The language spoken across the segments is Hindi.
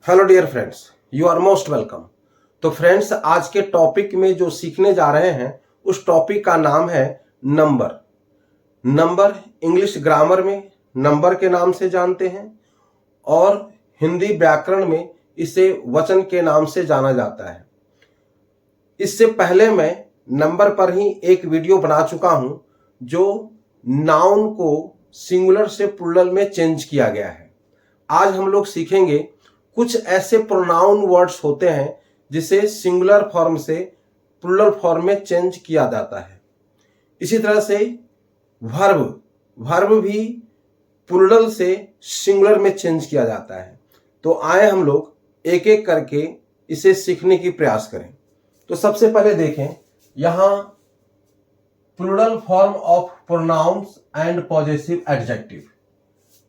Hello dear friends, you are most welcome. तो फ्रेंड्स, आज के टॉपिक में जो सीखने जा रहे हैं उस टॉपिक का नाम है नंबर। नंबर इंग्लिश ग्रामर में नंबर के नाम से जानते हैं और हिंदी व्याकरण में इसे वचन के नाम से जाना जाता है। इससे पहले मैं नंबर पर ही एक वीडियो बना चुका हूं जो नाउन को सिंगुलर से प्लूरल में चेंज किया गया है। आज हम लोग सीखेंगे कुछ ऐसे प्रोनाउन वर्ड्स होते हैं जिसे सिंगुलर फॉर्म से प्लूरल फॉर्म में चेंज किया जाता है। इसी तरह से वर्ब वर्ब भी प्लूरल से सिंगुलर में चेंज किया जाता है। तो आए हम लोग एक एक करके इसे सीखने की प्रयास करें। तो सबसे पहले देखें, यहां plural form of pronouns and possessive adjective.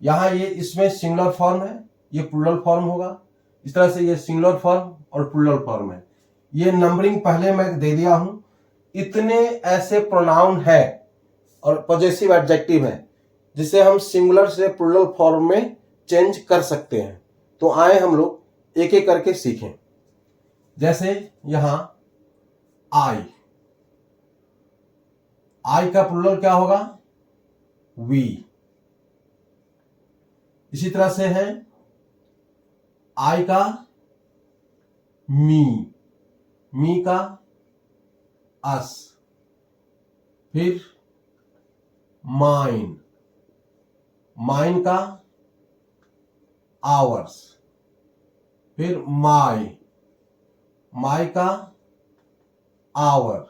यहां ये इसमें सिंगुलर फॉर्म है, ये प्लूरल फॉर्म होगा। इस तरह से ये सिंगुलर फॉर्म और प्लूरल फॉर्म है। ये नंबरिंग पहले मैं दे दिया हूं। इतने ऐसे प्रोनाउन है और पॉजेसिव एडजेक्टिव है जिसे हम सिंगुलर से प्लूरल फॉर्म में चेंज कर सकते हैं। तो आए हम लोग एक एक करके सीखें। जैसे यहां आई, आई का प्लूरल क्या होगा? वी। इसी तरह से है आई का मी, मी का अस, फिर माइन, माइन का आवर्स, फिर माई, माई का आवर,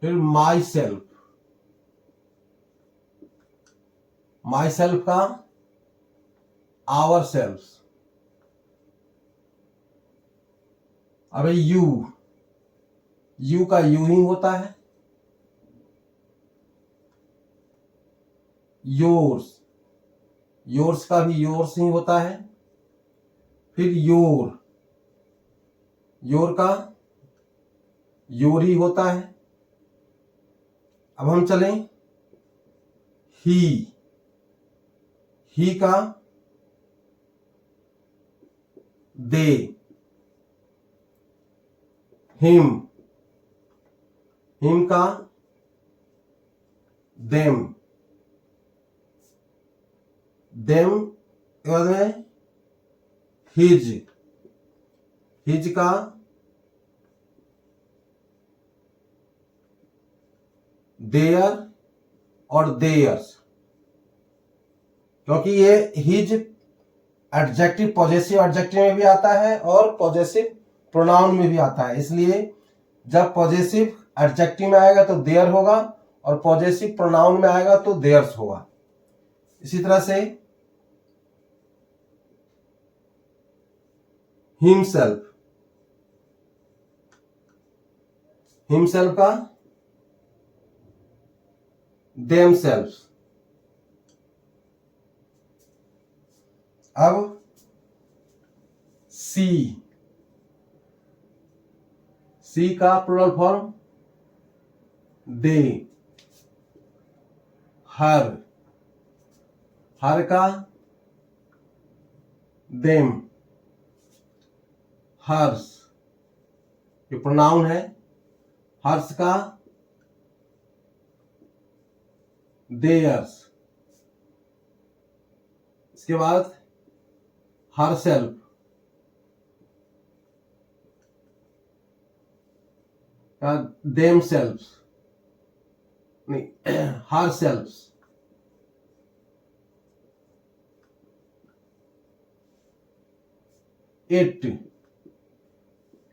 फिर माई सेल्फ, माई सेल्फ का आवर सेल्फ। अब यू, यू का यू ही होता है। योर्स, योर्स का भी योर्स ही होता है। फिर योर, योर का योर ही होता है। अब हम चलें ही का दे, हिम, हिम का देम, देम के बाद में हिज, हिज का देयर और देयर्स। क्योंकि ये हिज एडजेक्टिव पॉजेसिव एडजेक्टिव में भी आता है और पॉजेसिव प्रोनाउन में भी आता है, इसलिए जब पॉजेसिव एडजेक्टिव में आएगा तो देयर होगा और पॉजेसिव प्रोनाउन में आएगा तो देयर्स होगा। इसी तरह से हिमसेल्फ, हिमसेल्फ का देमसेल्फ। अब सी, सी का प्लूरल फॉर्म दे, हर, हर का देम, हर्ष, ये प्रोनाउन है। हर्ष का देयर्स। इसके बाद हर सेल्फ का देम सेल्फ, नहीं हर सेल्फ। इट,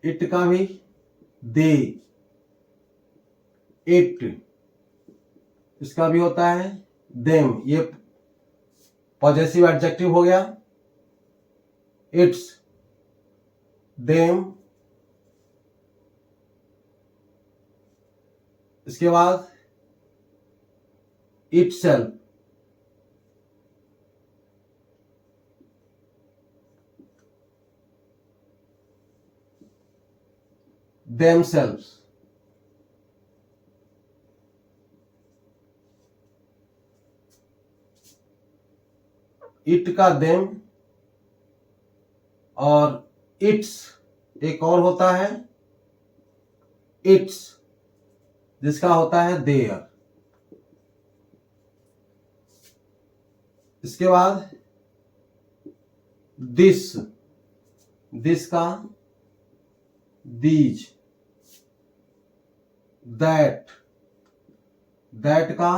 इट का भी दे, इट, इसका भी होता है देम। ये पॉजेसिव एडजेक्टिव हो गया। It's, them. इसके बाद it self, them self. It का देम और इट्स एक और होता है इट्स, जिसका होता है देयर। इसके बाद दिस, दिस का दीज, दैट, दैट का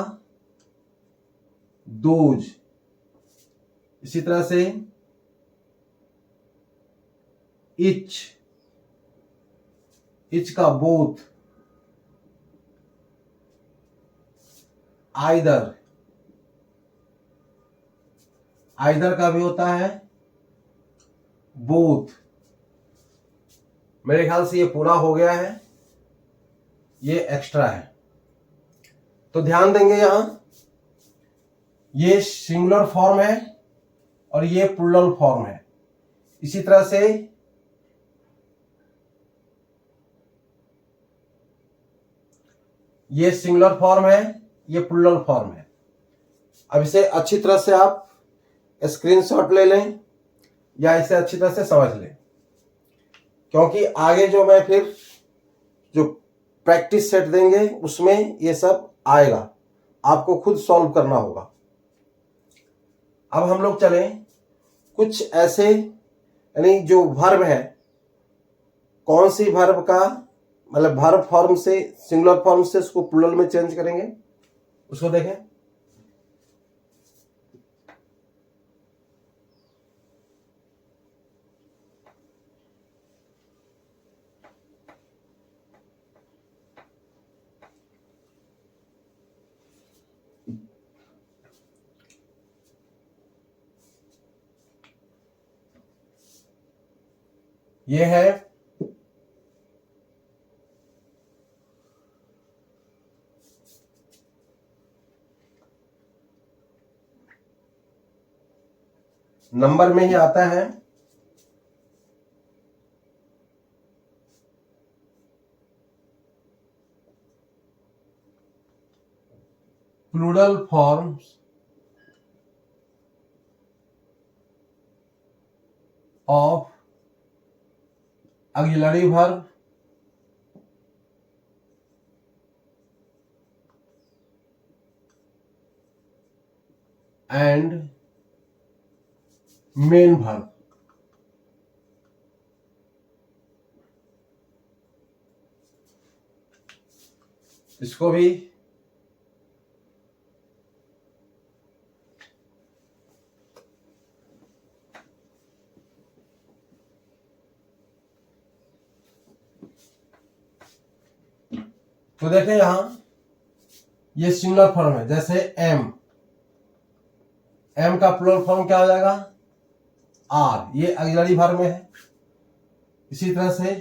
दोज। इसी तरह से इच, इच का बोथ, आइदर, आइदर का भी होता है बोथ। मेरे ख्याल से ये पूरा हो गया है, ये एक्स्ट्रा है। तो ध्यान देंगे यहां, ये सिंगुलर फॉर्म है और ये प्लूरल फॉर्म है। इसी तरह से ये सिंगुलर फॉर्म है, ये प्लूरल फॉर्म है। अब इसे अच्छी तरह से आप स्क्रीनशॉट ले लें या इसे अच्छी तरह से समझ लें, क्योंकि आगे जो मैं फिर जो प्रैक्टिस सेट देंगे उसमें ये सब आएगा, आपको खुद सॉल्व करना होगा। अब हम लोग चलें कुछ ऐसे, यानी जो वर्ब है, कौन सी वर्ब का मतलब वर्ब फॉर्म से सिंगुलर फॉर्म से उसको प्लूरल में चेंज करेंगे, उसको देखें। ये है नंबर में ही आता है plural forms of auxiliary verb and main verb. इसको भी तो देखें यहां ये सिंगुलर फॉर्म है, जैसे एम, एम का प्लूरल फॉर्म क्या हो जाएगा, आर, ये ऑक्सिलरी वर्ब में है। इसी तरह से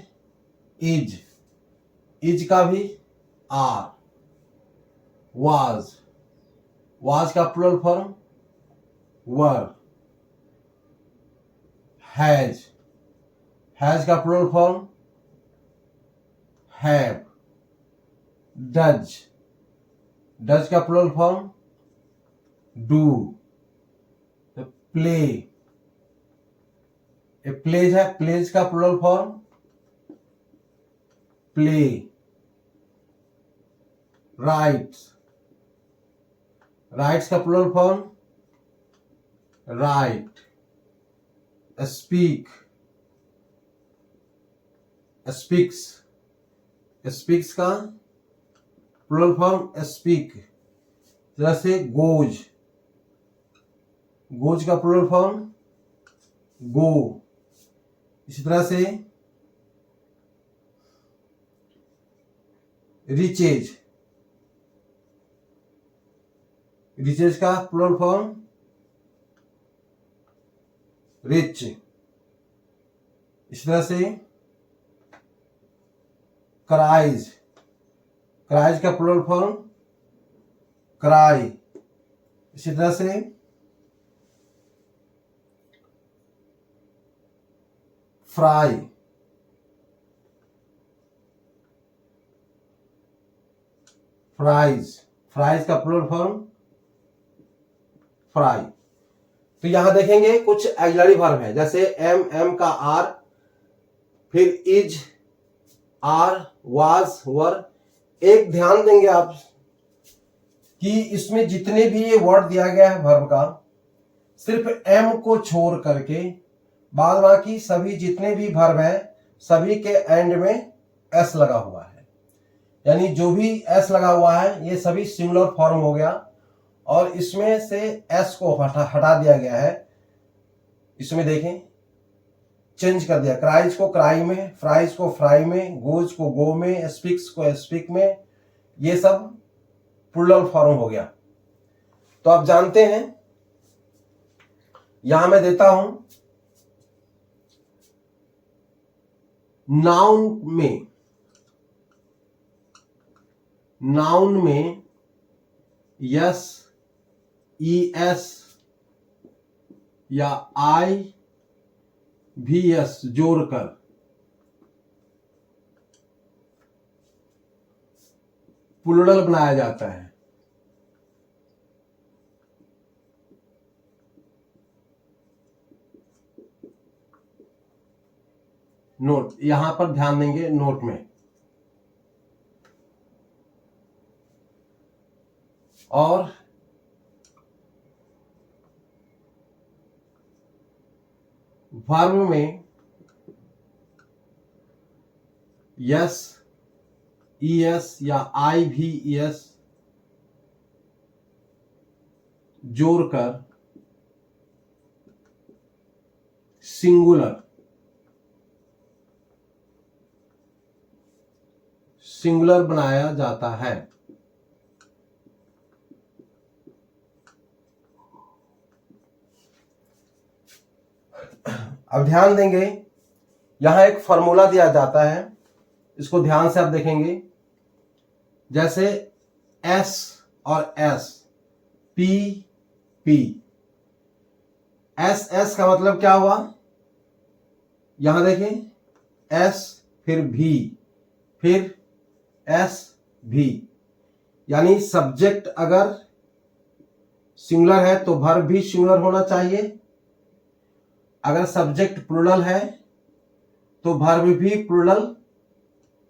इज, इज का भी आर। वाज, वाज का plural form were. Has, has का plural form have. Does, does का plural form do. Play, plays है, प्लेज का plural form play. Writes, writes का plural form write. Speak, speaks, speaks का प्लूरल फॉर्म स्पीक। जैसे गोज, गोज का प्लूरल फॉर्म गो। इसी तरह से रिचेज, रिचेज का प्लूरल फॉर्म रिच। इस तरह से क्राइज, क्राइज का प्लूरल फॉर्म क्राई। इसी तरह से फ्राई, फ्राइज, फ्राइज का प्लूरल फॉर्म फ्राई। तो यहां देखेंगे कुछ ऑक्सिलरी वर्ब है, जैसे एम का आर, फिर इज, आर, वाज, वर। एक ध्यान देंगे आप कि इसमें जितने भी ये वर्ड दिया गया है वर्ब का, सिर्फ एम को छोड़ करके बाद बाकी सभी जितने भी वर्ब है सभी के एंड में एस लगा हुआ है। यानी जो भी एस लगा हुआ है ये सभी सिंगुलर फॉर्म हो गया, और इसमें से एस को हटा दिया गया है। इसमें देखें, चेंज कर दिया, क्राइज को क्राई में, फ्राइज को फ्राई में, गोज को गो में, स्पीक्स को स्पीक में, ये सब प्लूरल फॉर्म हो गया। तो आप जानते हैं, यहां मैं देता हूं नाउन में यस, ES या IVS जोड़कर प्लूरल बनाया जाता है। नोट, यहां पर ध्यान देंगे नोट में। और वर्ब में यस, ES या IVES जोड़कर सिंगुलर बनाया जाता है। अब ध्यान देंगे, यहां एक फॉर्मूला दिया जाता है, इसको ध्यान से आप देखेंगे। जैसे S और S, P, P, S का मतलब क्या हुआ, यहां देखें, S फिर V फिर S V, यानी सब्जेक्ट अगर सिंगुलर है तो वर्ब भी सिंगुलर होना चाहिए, अगर सब्जेक्ट प्लूरल है तो वर्ब भी प्लूरल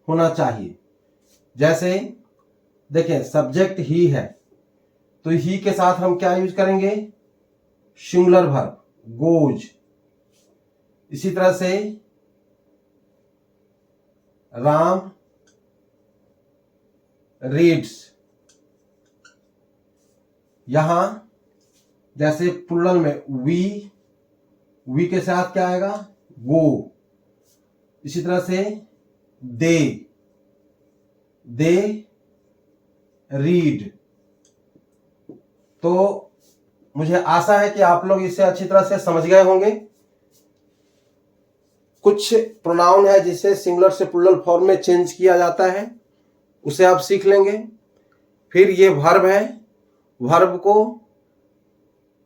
होना चाहिए। जैसे देखें, सब्जेक्ट ही है तो ही के साथ हम क्या यूज करेंगे, सिंगुलर वर्ब गोज। इसी तरह से राम रीड्स, यहां जैसे प्लूरल में वी के साथ क्या आएगा, गो। इसी तरह से दे रीड। तो मुझे आशा है कि आप लोग इसे अच्छी तरह से समझ गए होंगे। कुछ प्रोनाउन है जिसे सिंगुलर से प्लूरल फॉर्म में चेंज किया जाता है, उसे आप सीख लेंगे। फिर ये वर्ब है, वर्ब को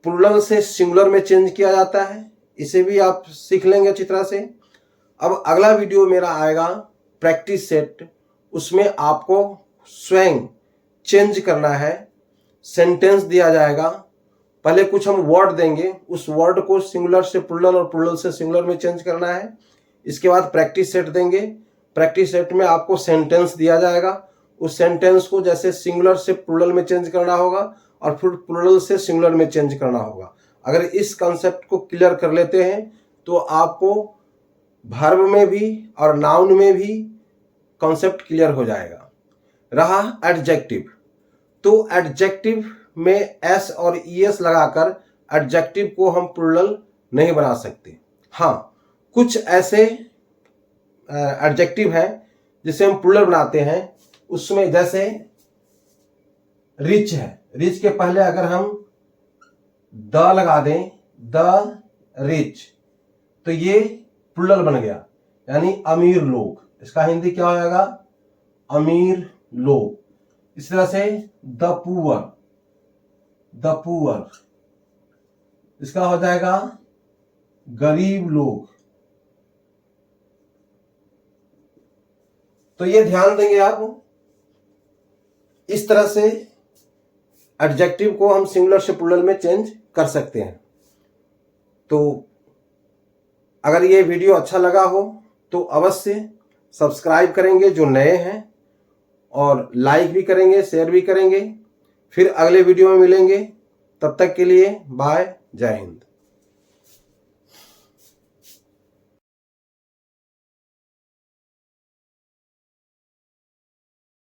प्लूरल से सिंगुलर में चेंज किया जाता है, इसे भी आप सीख लेंगे अच्छी तरह से। अब अगला वीडियो मेरा आएगा प्रैक्टिस सेट, उसमें आपको स्वयं चेंज करना है। सेंटेंस दिया जाएगा, पहले कुछ हम वर्ड देंगे, उस वर्ड को सिंगुलर से प्लूरल और प्लूरल से सिंगुलर में चेंज करना है। इसके बाद प्रैक्टिस सेट देंगे, प्रैक्टिस सेट में आपको सेंटेंस दिया जाएगा, उस सेंटेंस को जैसे सिंगुलर से प्लूरल में चेंज करना होगा और फिर प्लूरल से सिंगुलर में चेंज करना होगा। अगर इस कॉन्सेप्ट को क्लियर कर लेते हैं तो आपको वर्ब में भी और नाउन में भी कॉन्सेप्ट क्लियर हो जाएगा। रहा एडजेक्टिव, तो एडजेक्टिव में एस और ES लगाकर एडजेक्टिव को हम प्लूरल नहीं बना सकते। हाँ, कुछ ऐसे एडजेक्टिव हैं जिसे हम प्लूरल बनाते हैं, उसमें जैसे रिच है, रिच के पहले अगर हम द लगा दें, द रिच, तो ये प्लूरल बन गया, यानी अमीर लोग। इसका हिंदी क्या हो जाएगा, अमीर लोग। इस तरह से द पुअर, इसका हो जाएगा गरीब लोग। तो ये ध्यान देंगे आप, इस तरह से एडजेक्टिव को हम सिंगुलर से प्लूरल में चेंज कर सकते हैं। तो अगर ये वीडियो अच्छा लगा हो तो अवश्य सब्सक्राइब करेंगे जो नए हैं, और लाइक भी करेंगे, शेयर भी करेंगे। फिर अगले वीडियो में मिलेंगे, तब तक के लिए बाय, जय हिंद।